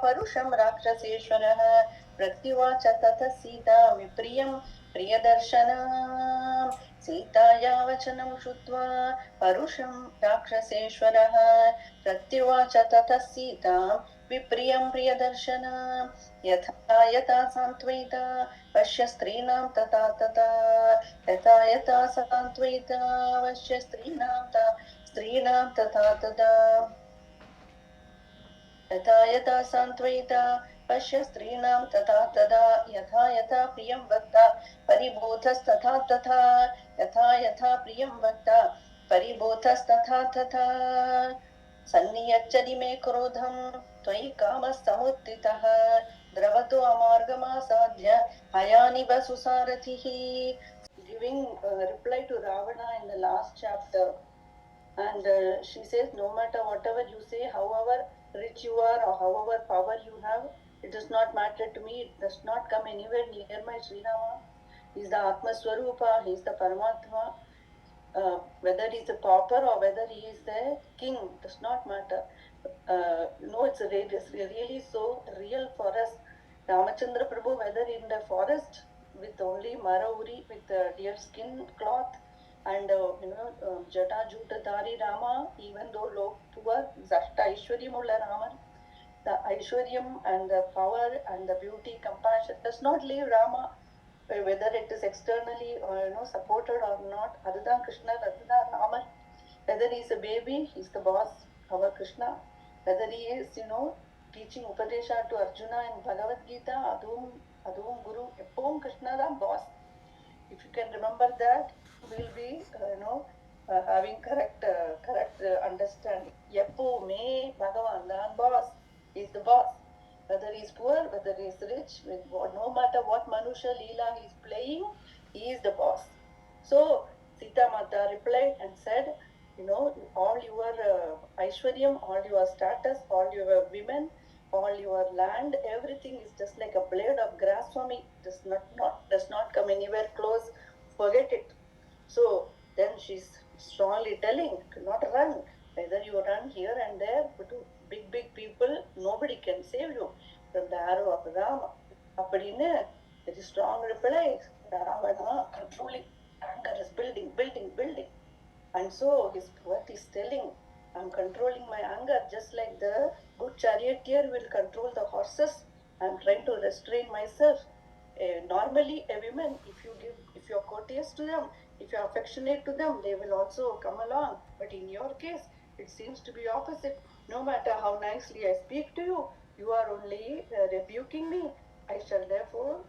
परुषं राक्षसेश्वरः प्रत्युवाच ततः सीता विप्रियं प्रियदर्शनाम् सीताया वचनं श्रुत्वा परुषं राक्षसेश्वरः प्रत्युवाच ततः सीतां विप्रियं प्रियदर्शनाम् यथा यथा सान्त्वयिता पश्य स्त्रीणां तथा तथा यथा यथा सान्त्वयिता पश्य स्त्रीणां तथा तथा यथा यथा सान्त्वयिता पश्य स्त्रीणां तथा तथा यथा यथा प्रियं वक्ता परिबोधस्तथा तथा यथा यथा प्रियं वक्ता परिबोधस्तथा तथा सन्नियच्छति मे क्रोधं त्वयि कामः समुत्थितः द्रवतो अमार्गमासाद्य हयानिव सुसारथिः. Giving reply to Ravana in the last chapter, and she says, no matter whatever you say, however rich you are or however power you have, it does not matter to me. It does not come anywhere near my Sri Rama. He is the Atma Swarupa, he is the Paramatma. Whether he is a pauper or whether he is the king does not matter. It's really so real for us. Ramachandra Prabhu, whether in the forest with only Marauri with deer skin cloth, and Jata Jutadhari Rama, even though low poor, Zashta Aishwaryamulla Rama, the Aishwaryam and the power and the beauty, compassion does not leave Rama, whether it is externally or supported or not. Other than Krishna, other than Rama, whether he is a baby, he is the boss, our Krishna. Whether he is teaching Upadesha to Arjuna in Bhagavad Gita, Adum Guru, Epom Krishna the boss. If you can remember that, we'll be having correct understanding. Yeppo me Bhagavan, the boss, he is the boss. Whether he is poor, whether he is rich, no matter what Manusha Leela he is playing, he is the boss. So Seetā Mata replied and said, all your Aishwaryam, all your status, all your women, all your land, everything is just like a blade of grass for me. Does not come anywhere close. Forget it. So then she's strongly telling, do not run. Whether you run here and there, but to big people, nobody can save you from the arrow of Rama. Appadine, very strong reply. Ravana controlling, anger is building. And so his what is telling, I'm controlling my anger just like the good charioteer will control the horses. I'm trying to restrain myself. Normally, a woman, if you're courteous to them, if you're affectionate to them, they will also come along. But in your case, it seems to be opposite. No matter how nicely I speak to you, you are only rebuking me. I shall therefore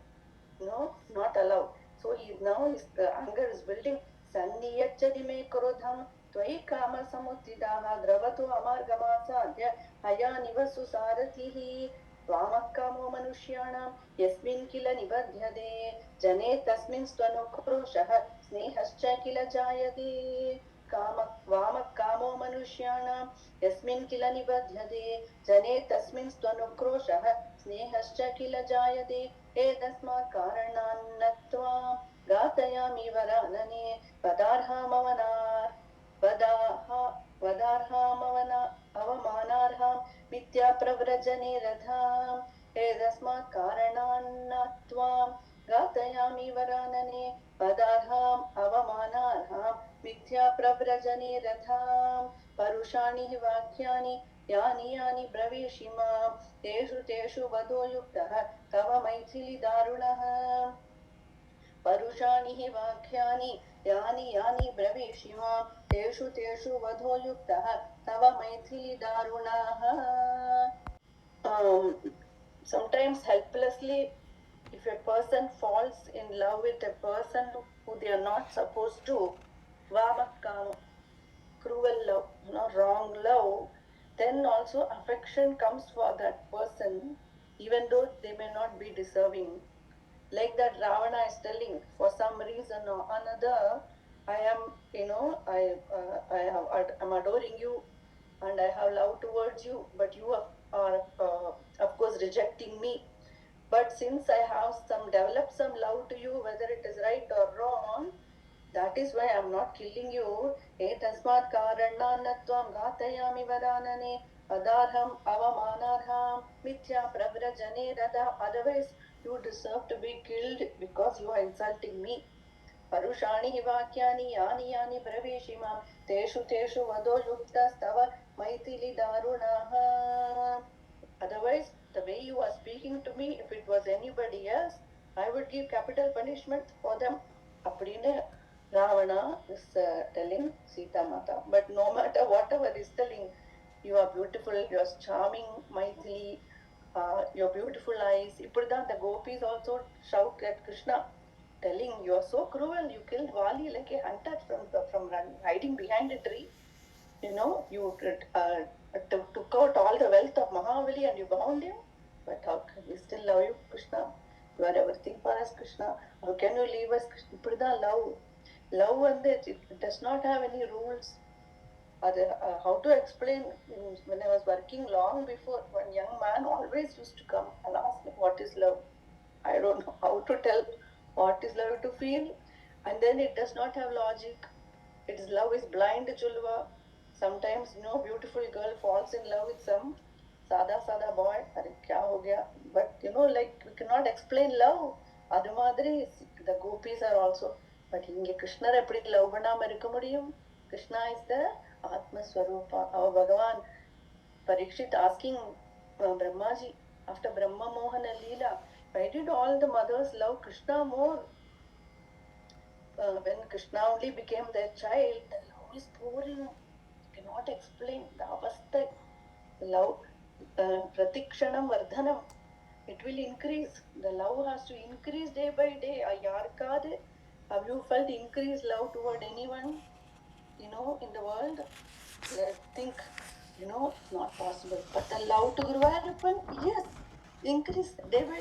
not allow. So his anger is building. Sanniyachadi me krodham त्वयि काम समुत्थिताः द्रवतो अमार्गमासाद्य हयानिव सुसारथिः त्वामः कामो मनुष्याणां यस्मिन् किल निबध्यते जने तस्मिन् स्वनुक्रोशः स्नेहश्च किल जायते वामः कामो मनुष्याणां यस्मिन् किल निबध्यते जने तस्मिन् स्वनुक्रोशः स्नेहश्च किल जायते एतस्मात् कारणान्न त्वां घातयामि वरानने अवमानार्हां मिथ्या प्रव्रजने रथाम् एतस्मात् कारणान्न त्वां घातयामि वरानने पदार्हाम् अवमानार्हां मिथ्या प्रव्रजने रथाम् परुषाणि हि वाक्यानि यानि ब्रवीषि मां तेषु वधो युक्तः तव मैथिली दारुणः परुषाणि हि वाक्यानि यानि ब्रवीषि मां तेषु वधो युक्तः तव Maithili दारुणः. Sometimes helplessly, if a person falls in love with a person who they are not supposed to, vamakam, cruel love, wrong love, then also affection comes for that person, even though they may not be deserving. Like that Ravana is telling, for some reason or another, I am, I'm adoring you and I have love towards you, but you are of course rejecting me. But since I have developed some love to you, whether it is right or wrong, that is why I am not killing you. Etasmat karananatvam ghatayami varanane Adarham avamanarham mithya pravrajane rada. Otherwise, you deserve to be killed because you are insulting me. Parushani hivakyani yani yani praveshimam teshu teshu vado yuktastava maitili darunaha. Otherwise, the way you are speaking to me, if it was anybody else, I would give capital punishment for them. Appadine Ravana is telling Seetā Mata. But no matter whatever is telling, you are beautiful, you are charming, Maithili, your beautiful eyes. Ippudan the gopis also shout at Krishna, telling, you are so cruel, you killed Vali like a hunter from hiding behind a tree. You know, you took out all the wealth of Mahavali and you bound him. But how can we still love you, Krishna? You are everything for us, Krishna. How can you leave us, Krishna? Ippudan love. Love and it does not have any rules. How to explain? When I was working long before, one young man always used to come and ask me, what is love? I don't know how to tell what is love to feel. And then it does not have logic. It is love is blind, Chulva. Sometimes, beautiful girl falls in love with some sada boy. Kya ho gaya? But, like, we cannot explain love. Adu madri, the gopis are also. But inge Krishna eppadi love பண்ணாம இருக்க முடியும்? Krishna is the Atma Swarupa, our Bhagavan. Parikshit asking Brahmaji, after Brahma Mohana Leela, why did all the mothers love Krishna more? When Krishna only became their child, the love is pouring. You cannot explain the avastha. Love, pratikshanam vardhanam. It will increase. The love has to increase day by day. Have you felt increased love toward anyone, in the world? Think, not possible. But the love to Guru Ayappan, yes, increase day by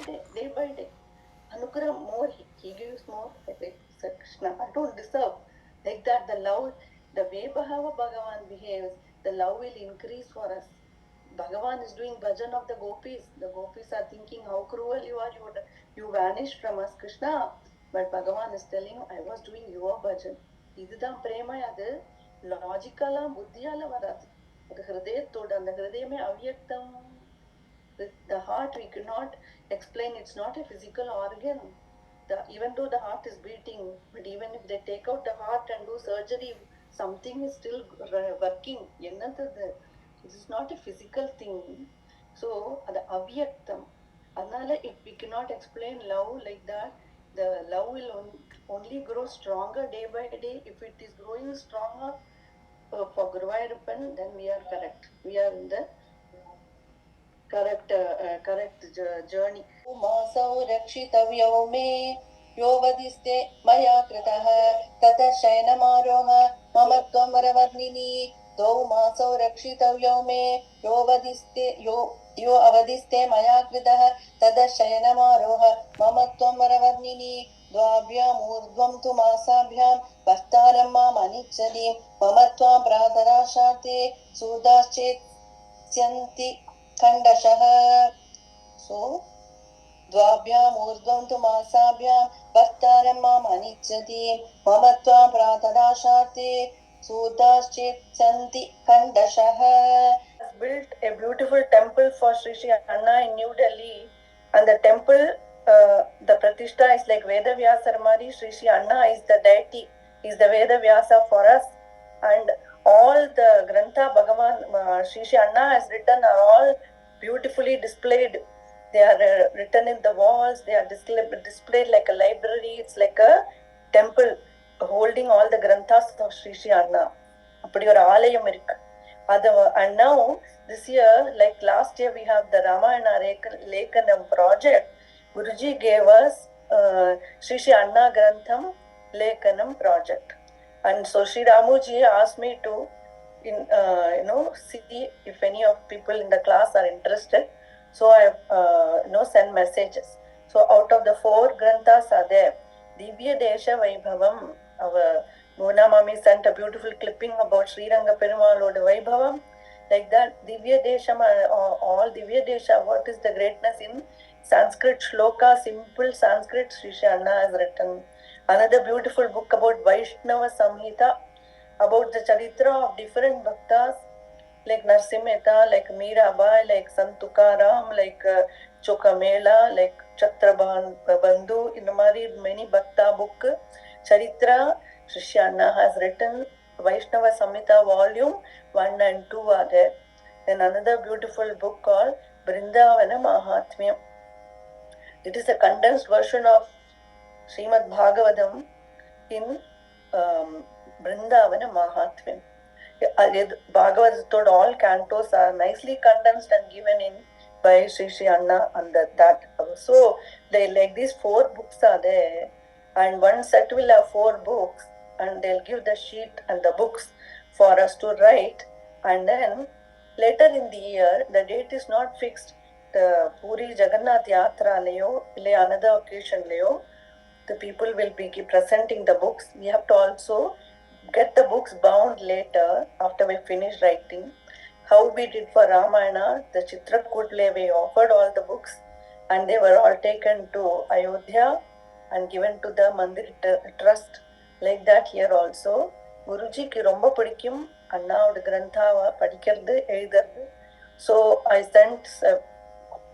day. Anugrah more, he gives more. Like Krishna, I don't deserve. Like that, the love, the way Bhagavan behaves, the love will increase for us. Bhagavan is doing bhajan of the gopis. The gopis are thinking how cruel you are. You vanished from us, Krishna. But Bhagavan is telling, I was doing your bhajan. இதுதான் பிரேமை. அது லாஜிக்கலா புத்தியால வராது. அது ஹிருதயத்தோட, அந்த ஹிருதயமே அவ்யக்தம். The heart we cannot explain. It's not a physical organ. Even though the heart is beating, but even if they take out the heart and do surgery, something is still working. This is not a physical thing. So the avyaktam. Adnala, if we cannot explain love like that, the love will only grow stronger day by day. If it is growing stronger for Guru Ayappan, then we are correct. We are in the correct journey. Masau rakshitavyo me yo vadiste maya kritah tata shayanamaroha mama tvam varavarnini do masau rakshitavyo me yo avadiste maya kritah tata shayanamaroha mama tvam varavarnini द्वाभ्याम् ऊर्ध्वं तु मासाभ्यां वस्तारं माम् अनिच्छति मम त्वां प्रातराशाते सूदाश्चेत्स्यन्ति खण्डशः. So, द्वाभ्याम् ऊर्ध्वं तु मासाभ्यां वस्तारं माम् अनिच्छति मम त्वां प्रातराशाते सूदाश्चेत्स्यन्ति खण्डशः. Built a beautiful temple for Sri Anna in New Delhi, and the temple, the Pratishtha is like Veda Vyasa Ramari. Sri Anna is the deity, is the Veda Vyasa for us, and all the Grantha Bhagavan Sri Anna has written are all beautifully displayed. They are written in the walls. They are displayed like a library. It's like a temple holding all the Granthas of Sri Anna. Appadi or alayam irukku. And now this year, like last year, we have the Rāvaṇa Lekanam project. Guruji gave us Sri Anna Grantham Lekanam project, and so Sri Ramuji asked me to see if any of people in the class are interested. So I send messages. So out of the 4 Granthas are there. Divya Desha Vaibhavam. Our Mona Mami sent a beautiful clipping about Sri Ranga Perumal Vaibhavam. Like that, Divya Desha, all Divya Desha, what is the greatness in Sanskrit Shloka, simple Sanskrit, Sri Anna has written. Another beautiful book about Vaishnava Samhita, about the charitra of different bhaktas, like Narsimheta, like Mirabai, like Sant Tukaram, like Chokamela, like Bandhu, in the many Bhakta book, Charitra, Srishyana has written Vaishnava Samhita volume 1 and 2 are there. Then another beautiful book called Vrindavana Mahatmyam. It is a condensed version of Srimad Bhagavatam in Vrindavana Mahatmyam. Bhagavad told all cantos are nicely condensed and given in by Sri Anna under that. So they like these 4 books are there, and one set will have 4 books, and they'll give the sheet and the books for us to write, and then later in the year, the date is not fixed. The Puri Jagannath Yatra layo, another occasion layo, the people will be presenting the books. We have to also get the books bound later after we finish writing. How we did for Rāvaṇa, the Chitrakutle, we offered all the books and they were all taken to Ayodhya and given to the Mandir Trust. Like that here also. Guruji ki romba padikum, Annaoda Grantha padikirdu, ezhudrathu. So I sent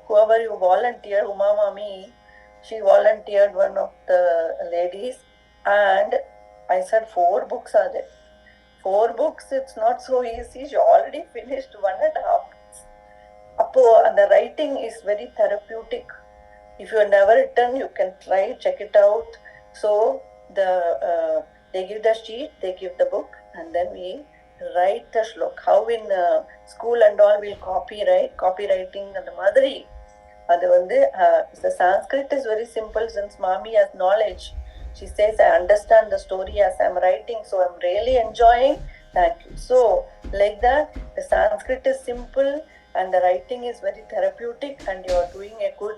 whoever you volunteer, Uma Mami, she volunteered one of the ladies, and I said 4 books are there. 4 books, it's not so easy. She already finished 1.5 books. And the writing is very therapeutic. If you have never written, you can try, check it out. So they give the sheet, they give the book, and then we write the shloka. How in school and all we'll copywriting and the madri. The Sanskrit is very simple since Mami has knowledge. She says, I understand the story as I'm writing, so I'm really enjoying. Thank you. So, like that, the Sanskrit is simple and the writing is very therapeutic, and you are doing a good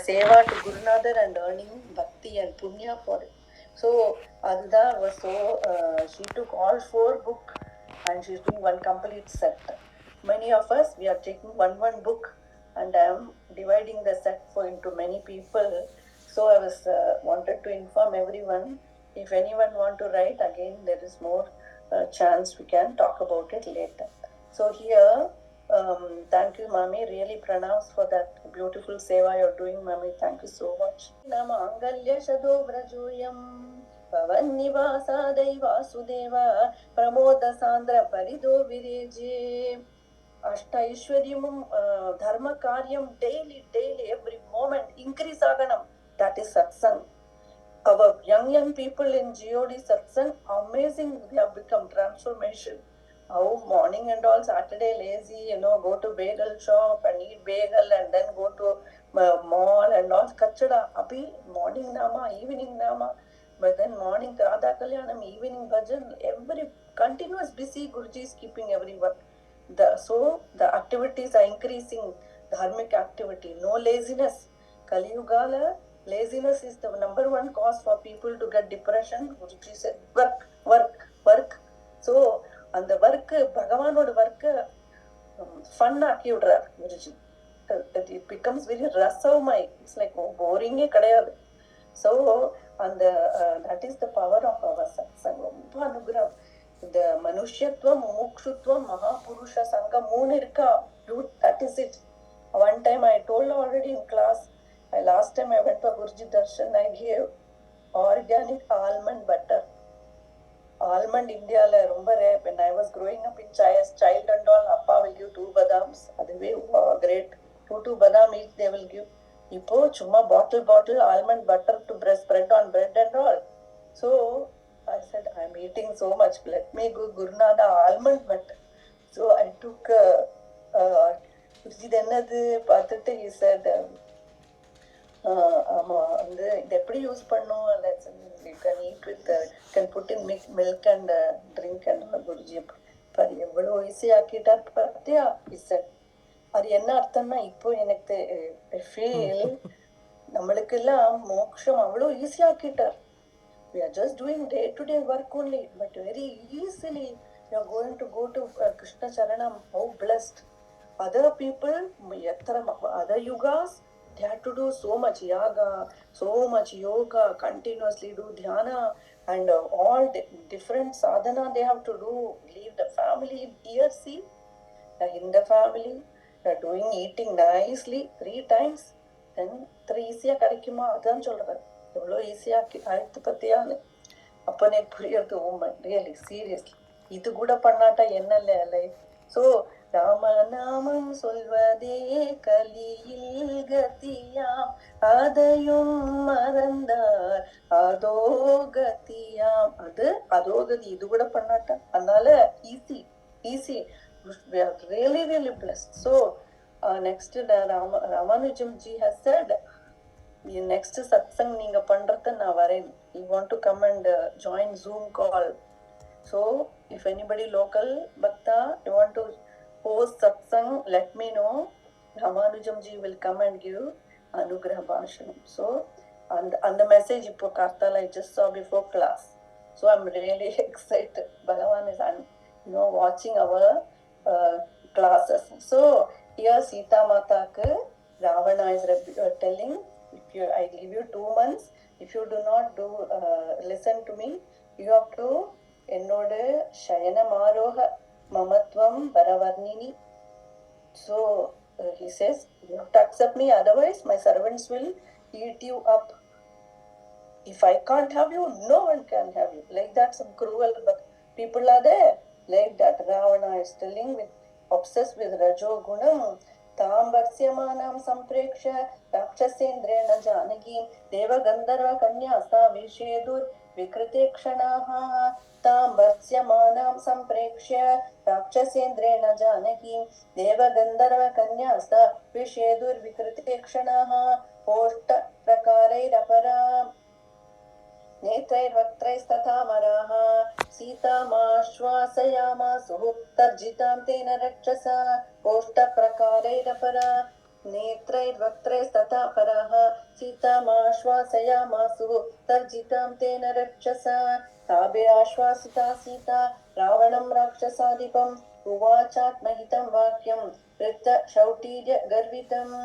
seva to Gurunatha and earning bhakti and punya for it. So, Adida was she took all 4 books and she's doing one complete set. Many of us, we are taking one book, and I am dividing the set into many people. So I was wanted to inform everyone. If anyone want to write, again there is more chance we can talk about it later. So here, thank you, Mami. Really pronounce for that beautiful seva you're doing, Mami. Thank you so much. Namangalya Shado Vrajuyam Pavannivasa Vasudeva Pramoda Sandra Parido Vireje Ashtaishwaryam Dharma Karyam daily, every moment increase aganam. That is satsang. Our young people in GOD satsang, amazing, they have become transformation. How morning and all Saturday lazy, go to bagel shop and eat bagel and then go to mall and all kachada. Abhi morning nama, evening nama. But then morning Radha Kalyanam, evening bhajan, every continuous busy Guruji is keeping everyone. So the activities are increasing, dharmic activity, no laziness. Kali Yugala, laziness is the number 1 cause for people to get depression. Guruji said, work. So, and the work, Bhagavanoda work, fun aaki vidrar, Guruji. It becomes very rasavamai. It's like boring kadayadu. So, and that is the power of our satsang. Anugrah. The Manushyatvam, Mukshutvam, Mahapurusha Sangha, Moonirka, dude, that is it. One time I told already in class, last time I went for Guruji Darshan, I gave organic almond butter. Almond India la romba rare. When I was growing up in child and all, Appa will give 2 badams. Wow, great. 2 badam each they will give. Ipo chumma bottle almond butter to spread on bread and all. So I said, I'm eating so much, let me go Gurunatha almond butter. So I took he said, use you can eat with, can put in milk and drink and all, Guruji. He said, அது என்ன அர்த்தம்னா இப்போ எனக்கு feel நம்மளுக்கெல்லாம் மோட்சம் அவ்வளோ ஈஸியாக்கிட்டார். We are just doing day-to-day work only, but very easily you are going to go to Krishna Charanam. How blessed. Other people, other yugas, they have to do so much yaga, so much yoga, continuously do dhyana, and all the different sadhana they have to do, leave the family here, see. in the family, doing eating nicely 3 times, then 3 easy-ஆ கிடைக்குமா? அதான் சொல்றேன். எவ்வளோ ஈஸியா ஆயிடுத்து பத்தியான்னு. அப்போ எனக்கு புரியுது, really seriously இது கூட பண்ணாட்டா என்னல்ல லைஃப். ஸோ ராமநாமம் சொல்வதே கலியில் கத்தியாம், அதையும் மறந்தார் அதோ கத்தியாம். அது அதோகதி இது கூட பண்ணாட்டா. அதனால easy. We are really blessed. So next Rāvaṇujam ji has said, next satsang நீங்க பண்றத நான் வரேன். You want to come and join Zoom call. So if anybody local bhakta you want to host satsang, let me know. Rāvaṇujam ji will come and give anugraha bhashanam. So and the message ipo Karthala I just saw before class. So I'm really excited. Bhagavan is watching our classes. So here Seetā Mata ku Rāvaṇa is telling, I give you 2 months. If you do not listen to me, you have to என்னோட சயனமாரோக மமத்வம் பரவர்ணினி. So he says, you have to accept me, otherwise my servants will eat you up. If I can't have you, no one can have you. Like that, some cruel people are there. Like that, Rāvaṇa is telling, obsessed with Rajo Gunam. तां वर्ष्यमाणां सम्प्रेक्ष्य राक्षसेन्द्रेण जानकीं देव गन्धर्व कन्यास्ता विषेदुर्विकृते क्षणाः. तां वर्ष्यमाणां सम्प्रेक्ष्य राक्षसेन्द्रेण जानकीं देव गन्धर्व कन्यास्ता विषेदुर्विकृते क्षणाः. ओष्ठप्रकारैरपरा नेत्रैर्वक्त्रैस्तथा मराः सीतामाश्वासयामासुः तर्जितां तेन रक्षसा. ओष्ठप्रकारैरपरा नेत्रैर्वक्त्रैस्तथा पराः सीतामाश्वासयामासुः तर्जितां तेन रक्षसा. ताभिराश्वासिता सीता रावणं राक्षसाधिपम् उवाचात्महितं वाक्यं वृत्तशौटीर्यगर्वितम्.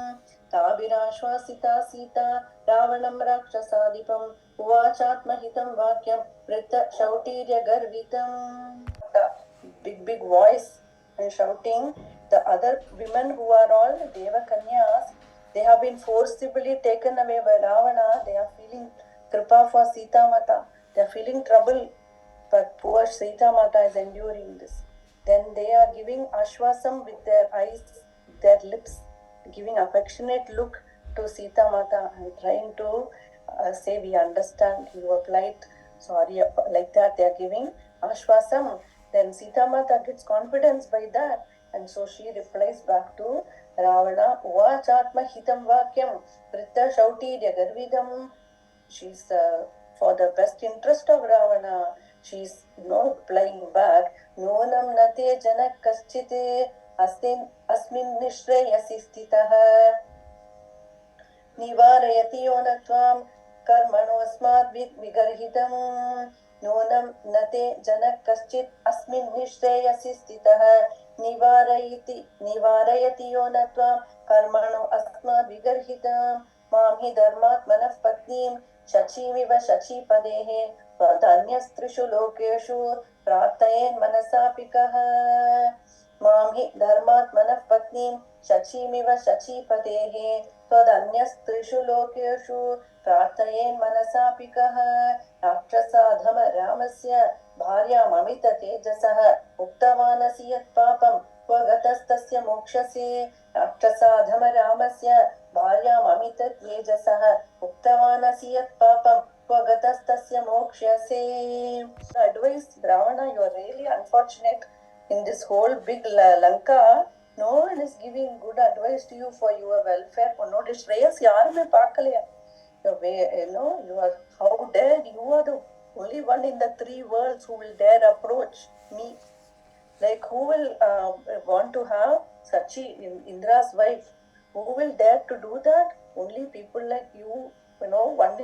ताभिराश्वासिता सीता रावणं राक्षसाधिपम् उवाचात्महितं वाक्यं वृत्तशौटीर्यगर्वितम्. Big voice and shouting. The other women who are all Deva Kanyas, they have been forcibly taken away by Rāvaṇa. They are feeling kripa for Seetā Mata. They are feeling trouble, but poor Seetā Mata is enduring this. Then they are giving ashwasam with their eyes, their lips, giving affectionate look to Seetā Mata and trying to say, we understand your plight, sorry, like that they are giving ashwasam. Then Seetā Mata gets confidence by that, and so she replies back to Rāvaṇa, Uvācātma hitam vakyam vritta shautirya garvidam. She's for the best interest of Rāvaṇa. She's replying back, Nonam nate janak kaschite asmin nishreyasi stitaha nivarayati yonatvam कर्मणोऽस्माद् विगर्हितं. नूनं न ते जनः कश्चित् अस्मिन् निःश्रेयसि स्थितः निवारयति यो न त्वां कर्मणो अस्माद् विगर्हितं. मां हि धर्मात्मनः पत्नीं शचीमिव शचीपदेः त्वदन्यस्त्रिषु लोकेषु प्रार्थयेन् मनसापि कः. मां हि धर्मात्मनः पत्नीं शचीमिव शचीपदेः त्वदन्यस्त्रिषु लोकेषु प्रार्थयेन् मनसापि कः. राक्षसाधम रामस्य भार्याममित तेजसः उक्तवानसि यत् पापं क्व गतस्तस्य मोक्षसे. राक्षसाधम रामस्य भार्याममित तेजसः उक्तवानसि यत् पापं क्व गतस्तस्य मोक्षसे. Advice, Rāvaṇa, you are really unfortunate in this whole big Lanka. No one is giving good advice to you for your welfare. உன்னோட ஸ்ரேயஸ் யாருமே பார்க்கலையா? You are, how dare you are the only one in the 3 worlds who will dare approach me. Like who will want to have Sachi, Indra's wife? Who will dare to do that? Only people like you, one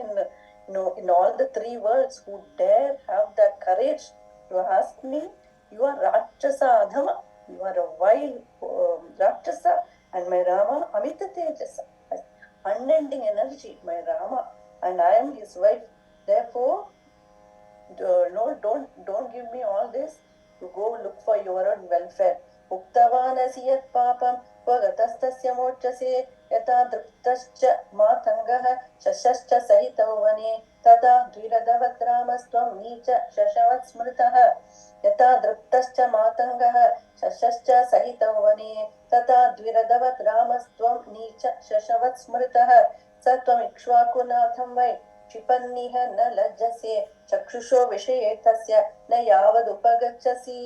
in all the 3 worlds who dare have that courage to ask me. You are Rakshasa Adhama. You are a vile Rakshasa, and my Rama Amita Tejasa, unending energy, my Rama, and I am his wife. Therefore, don't give me all this. You go look for your own welfare. उक्तवानसि यत् पापं क्व गतस्तस्य मोक्षसे यथा दृप्तश्च मातङ्गः शशश्च सहितो वने तथा द्विरदवत् रामस्त्वं नीच शशवत् स्मृतः यथा दृप्तश्च मातङ्गः शशश्च सहितो वने तथा द्विरदवत् रामस्त्वं नीच शशवत् स्मृतः स त्वमिक्ष्वाकुनाथं वै क्षिपन्निह न लज्जसे चक्षुषो विषये तस्य न यावदुपगच्छसि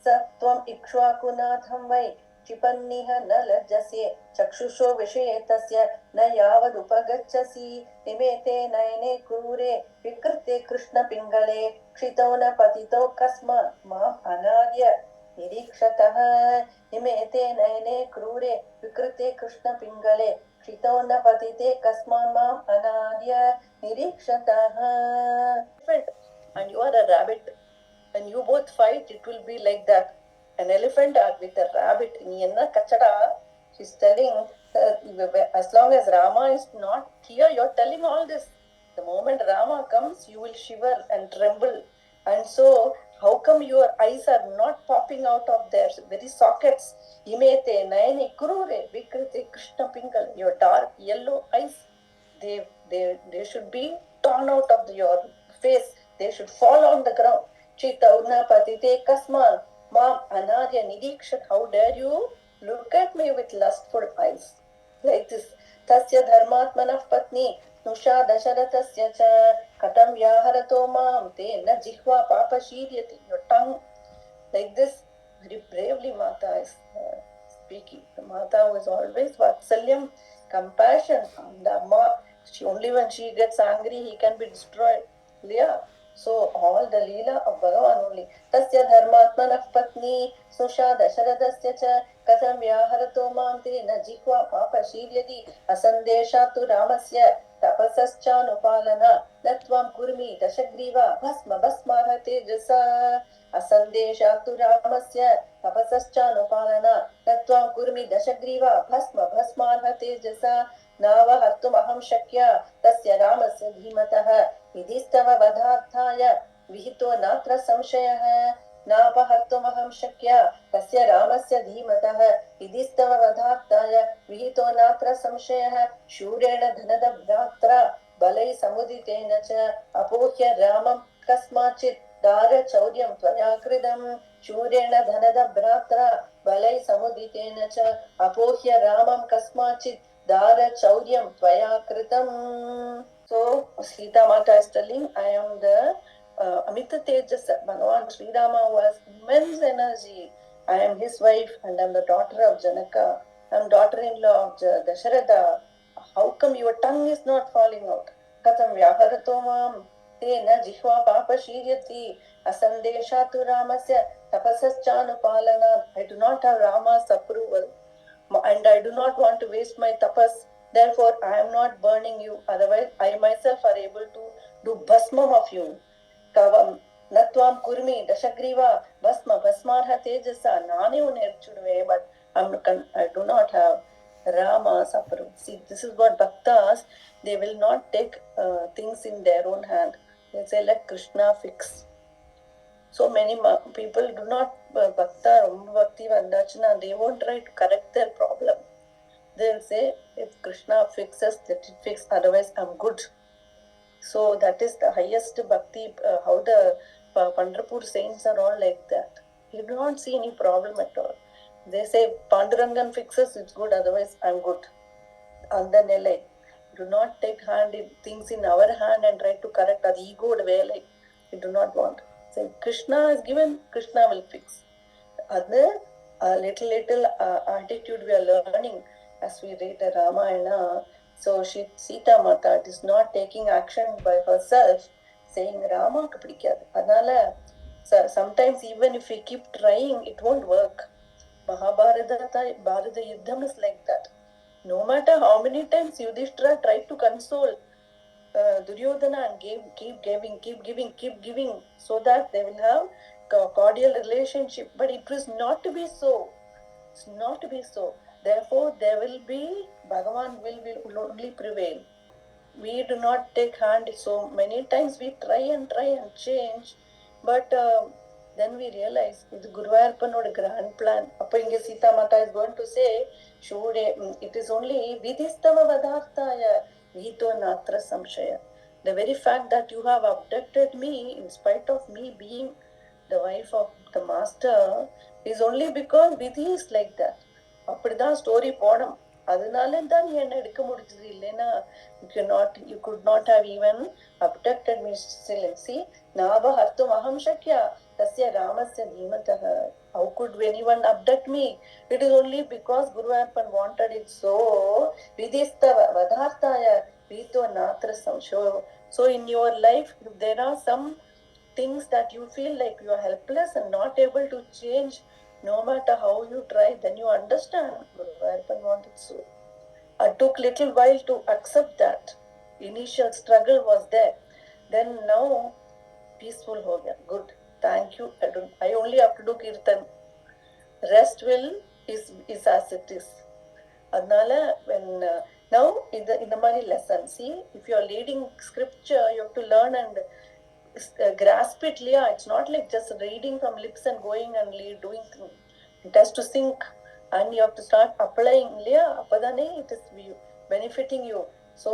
स त्वम् इक्ष्वाकुनाथं वै क्षिपन्निह न लज्जसे चक्षुषो विषये तस्य न यावदुपगच्छसि निमेते नयने क्रूरे विकृते कृष्णपिङ्गले क्षितौ न पतितौ कस्मात् माम् अनार्य निरीक्षतः निमेते नयने क्रूरे विकृते कृष्णपिङ्गले क्षितौ न पतिते कस्मान् माम् अनार्य निरीक्षतः. And you are a rabbit. When you both fight, it will be like that. An elephant with a rabbit. She's telling, as long as Rama is not here, you're telling all this. The moment Rama comes, you will shiver and tremble. And so, how come your eyes are not popping out of their very sockets? Imete nayani kurure vikrite krishna pinkal. Your dark yellow eyes, they should be torn out of your face. They should fall on the ground. Chitauna patite kasman mam anarya nirikshat. How dare you look at me with lustful eyes? Like this. Tasya dharmatmanah patni nusha dasharatasya cha katam vyaharato mam te na jihva papa shiryati. Your tongue. Like this. Very bravely Mata is speaking. The Mata was always Vatsalyam, compassion. And the Amma, only when she gets angry, he can be destroyed. Yeah. So all the Leela of Bhagavan only. Tasya dharmatmanah patni susha dasharadasya cha katham vyaharato mamte na jihva papa shiryadi asandeshatu ramasya tapasascha natvam kurmi dashagriva bhasma bhasmarhate jasa asandeshatu ramasya tapasascha natvam kurmi dashagriva bhasma bhasmarhate jasa नावहर्तुमहं शक्या तस्य रामस्य धीमतः विधिस्तव वधार्थाय विहितो नात्र संशयः नापहर्तुमहं शक्या तस्य रामस्य धीमतः विधिस्तव वधार्थाय विहितो नात्र संशयः शूरेण धनदभ्रात्रा बलैः समुदितेन च अपोह्य रामं कस्माचित् दारचौर्यं त्वया कृतं शूरेण धनदभ्रात्रा बलैः समुदितेन च अपोह्य रामं कस्माचित् Dara Chauryam Tvaya Kritam. So Seetā Mata is telling, I am the Amita Tejas. Bhagavan Sri Rama was immense energy. I am his wife and I am the daughter of Janaka. I am daughter-in-law of Dasharatha. How come your tongue is not falling out? Katham vyaharato mam tena jihva papa shiryati asandeshatu ramasya tapasaschanupalanat. I do not have Rama's approval. And I do not want to waste my tapas. Therefore, I am not burning you. Otherwise, I myself are able to do bhasmam of you. Kavam natvam kurmi dashagriva bhasma bhasmarha tejasa nane unerchuduve. But I do not have Rama's approval. See, this is what bhaktas, they will not take things in their own hand. They say, let Krishna fix. So many people do not bhakta, bhakti, vandachana, they won't try to correct their problem. They'll say, if Krishna fixes, let it fix, otherwise I'm good. So that is the highest bhakti, how the Pandharpur saints are all like that. You do not see any problem at all. They say, Pandurangan fixes, it's good, otherwise I'm good. And then like, do not take things in our hand and try to correct our ego way, like we do not want. So Krishna is given, Krishna will fix. Other little attitude we are learning as we read the Ramayana. So Seetā Mata is not taking action by herself, saying Rama ku pidikadu. Adala sometimes even if we keep trying, it won't work. Mahabharata Yuddham is like that. No matter how many times Yudhishthira tried to console Duryodhana and keep giving, so that they will have a cordial relationship. But it was not to be so. It's not to be so. Therefore, there will be, Bhagavan will only prevail. We do not take hand. So many times we try and change, but then we realize இது குருவாயூரப்பனோட grand plan. அப்ப இங்க Seetā Mata is going to say, it is only vidistava vadarthaya vito natra samshaya. The very fact that you have abducted me in spite of me being the wife of the master is only because vidhi is like that. அப்படிதான் story போனோம். அதனால தான் நீ என்ன எடுக்க முடிஞ்சது. இல்லைன்னா you could not have even abducted me. See, नाभहर्तुम अहम शक्या तस्य रामस्य धीमतः. How could anyone abduct me? It is only because Guru Arpan wanted it so. Vidistava vadharthaya vito natra samsho. So in your life, if there are some things that you feel like you are helpless and not able to change, no matter how you try, then you understand Guru Arpan wanted so. It took little while to accept that. Initial struggle was there. Then now peaceful ho gaya. Good. Thank you. I only have to do kirtan. Rest will is as it is. Adnala when now in the money lesson, see, if you are leading scripture, you have to learn and grasp it. Leah, it's not like just reading from lips and going and doing things. It has to sink, and you have to start applying. Leah, appadane it is benefiting you. So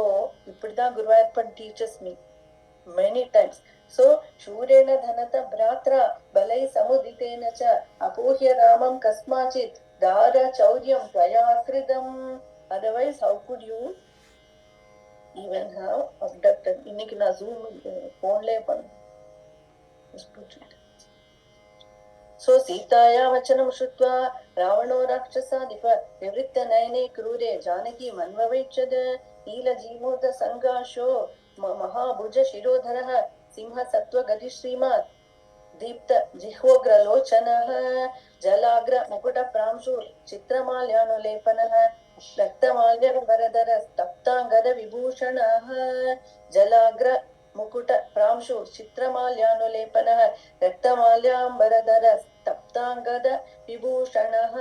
ippadha Guru Arpan teaches me many times. So shurena dhanata bratra balai samuditena cha apohya ramam kasmachit dara chauryam tvaya kridam. Otherwise, how could you even have abducted? Inniki na Zoom phone le pan. Just put it. So Seetaya vachanam shrutva Ravano rakshasadipa vivritta nayane krure Janaki manvavaichada Nila jeemoda sangasho Mahabhuja shirodharah Simha sattva gadi Srimat दीप्त जिह्वोग्रलोचनः जलाग्र मुकुट प्रांशु चित्रमाल्यानुलेपनः रक्तमाल्यवरदर तप्तांगद विभूषणः जलाग्र मुकुट Pranshu चित्रमाल्यानुलेपनः रक्तमाल्याम्बरधर तप्तांगद विभूषणः.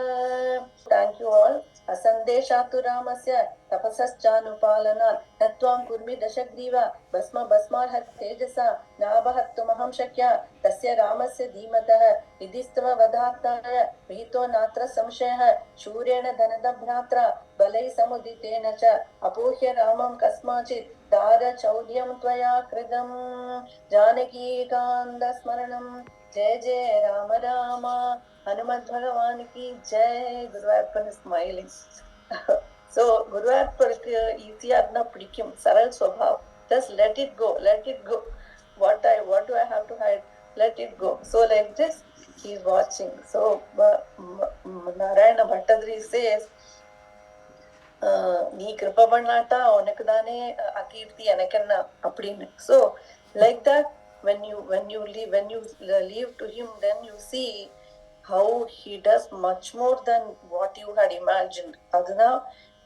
Thank you all. असन्देशातु रामस्य तपसश्चानुपालनात् नत्वां कुर्मि दशग्रीवा भस्मार्ह तेजसा नाभहर्तुमहं शक्या तस्य रामस्य धीमतः विधिस्तव वधात्ताय विहितो नात्र संशयः शूरेण धनदभ्रात्रा बलैः समुदितेन च अपूह्य रामं कस्माचित् दारचौर्यं त्वया कृतम्. जानकीकान्तस्मरणं जय जय Ram Ram. Hanuman Bhagavan ki jai. Guru Arpan is smiling. So Guru Arpan easy adna pidikum, saral swabhav. Just let it go, let it go. What do I have to hide? Let it go. So like this, he is watching. So Narayana Bhattadri says, நீ கிருப பண்ணாட்டா உனக்கு தானே அகீர்த்தி எனக்கு என்ன அப்படின்னு. So like that, when you leave to him, then you see how he does much more than what you had imagined. Adana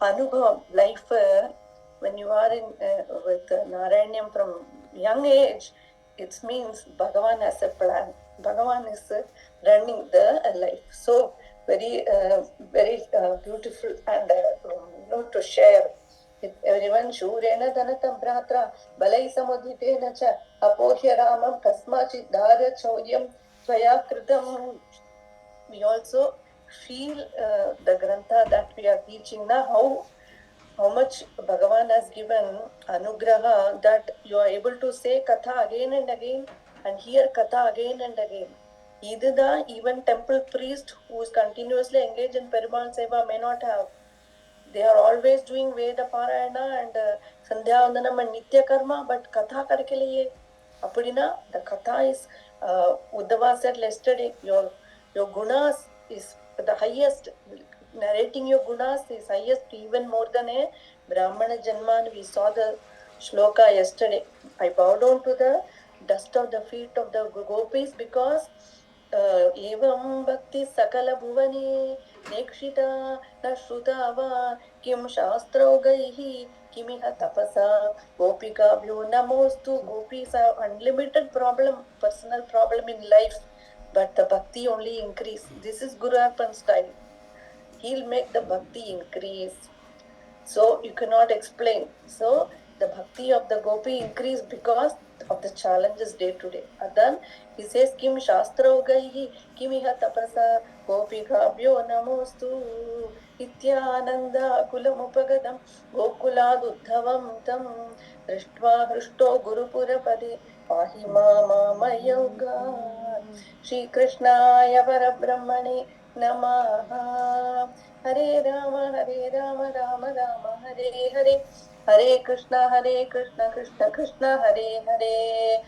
anubhavam, life, when you are in with Narayanyam from young age, it means Bhagavan has a plan. Bhagavan is running the life. So very beautiful and to share with everyone. Shurena dhanatam bratra balai samuditena cha apohya ramam kasmachit dara chauryam tvaya kritam. We also feel the grantha that we are teaching now, how much Bhagavan has given anugraha that you are able to say katha again and again and hear katha again and again. Idudha, even temple priest who is continuously engaged in Perumal Seva may not have. They are always doing Veda Parayana and Sandhya Vandanam and Nitya Karma, but katha karkeliye. Appadina, the katha is, Uddhava said yesterday, your gunas is the highest. Narrating your gunas is highest, even more than a Brahmana Janman. We saw the Shloka yesterday. I bow down to the dust of the feet of the gopis because evam bhakti sakala bhuvani nekshita na shruta va kim shastrogaihi kimiha tapasa gopikabhyo namostu. Gopis have unlimited personal problem in life, but the bhakti only increase. This is Guru Arpan style. He'll make the bhakti increase. So you cannot explain. So the bhakti of the gopi increase because of of the challenges day to day. And then he says, Kim Shastrogaihi, Kimiha Tapasa, Gopikabhyo Namostu, Ityananda Kulamupagadam, Gokulad Tam, Drishtva Hrusto Gurupurapade, Pahima Mama Shri Krishnaya Parabrahmane Namaha. Hare Rama, Rama Rama, Hare Hare. Hare Krishna, Krishna Krishna, Hare Hare.